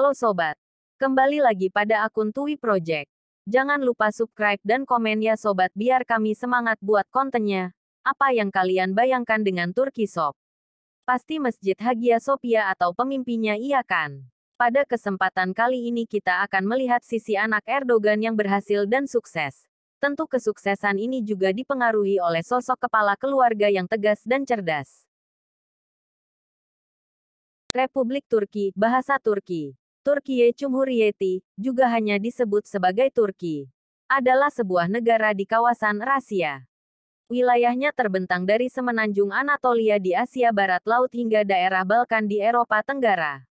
Halo sobat, kembali lagi pada akun TUI Project. Jangan lupa subscribe dan komen ya sobat biar kami semangat buat kontennya. Apa yang kalian bayangkan dengan Turki Sob? Pasti Masjid Hagia Sophia atau pemimpinya iya kan? Pada kesempatan kali ini kita akan melihat sisi anak Erdogan yang berhasil dan sukses. Tentu kesuksesan ini juga dipengaruhi oleh sosok kepala keluarga yang tegas dan cerdas. Republik Turki, bahasa Turki. Türkiye Cumhuriyeti, juga hanya disebut sebagai Turki, adalah sebuah negara di kawasan Rasia. Wilayahnya terbentang dari semenanjung Anatolia di Asia Barat Laut hingga daerah Balkan di Eropa Tenggara.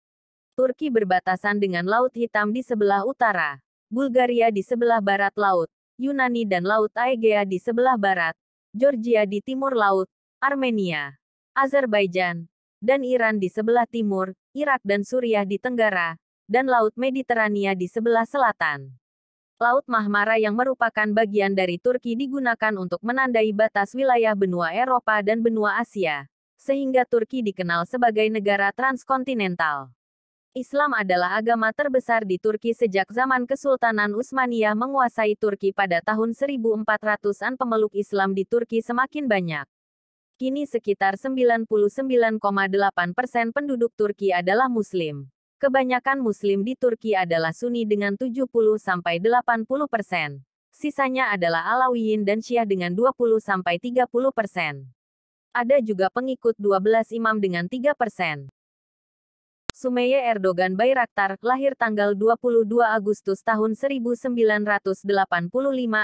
Turki berbatasan dengan Laut Hitam di sebelah utara, Bulgaria di sebelah barat laut, Yunani dan Laut Aegea di sebelah barat, Georgia di timur laut, Armenia, Azerbaijan, dan Iran di sebelah timur, Irak dan Suriah di tenggara, dan Laut Mediterania di sebelah selatan. Laut Marmara yang merupakan bagian dari Turki digunakan untuk menandai batas wilayah benua Eropa dan benua Asia, sehingga Turki dikenal sebagai negara transkontinental. Islam adalah agama terbesar di Turki sejak zaman Kesultanan Utsmaniyah menguasai Turki pada tahun 1400-an. Pemeluk Islam di Turki semakin banyak. Kini sekitar 99,8% penduduk Turki adalah Muslim. Kebanyakan Muslim di Turki adalah Sunni dengan 70-80%. Sisanya adalah Alawiyin dan Syiah dengan 20-30%. Ada juga pengikut 12 imam dengan 3%. Sümeyye Erdogan Bayraktar, lahir tanggal 22 Agustus tahun 1985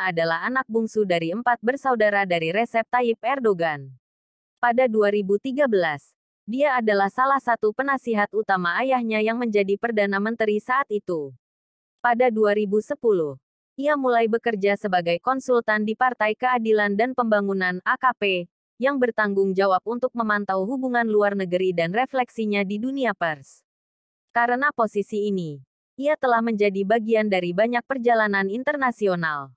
adalah anak bungsu dari 4 bersaudara dari Recep Tayyip Erdogan. Pada 2013, dia adalah salah satu penasihat utama ayahnya yang menjadi Perdana Menteri saat itu. Pada 2010, ia mulai bekerja sebagai konsultan di Partai Keadilan dan Pembangunan (AKP), yang bertanggung jawab untuk memantau hubungan luar negeri dan refleksinya di dunia pers. Karena posisi ini, ia telah menjadi bagian dari banyak perjalanan internasional.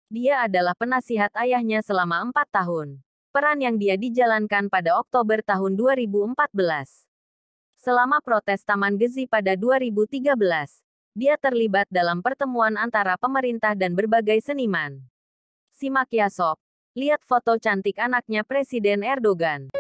Dia adalah penasihat ayahnya selama 4 tahun. Peran yang dia dijalankan pada Oktober tahun 2014. Selama protes Taman Gezi pada 2013, dia terlibat dalam pertemuan antara pemerintah dan berbagai seniman. Simak ya sob, lihat foto cantik anaknya Presiden Erdogan.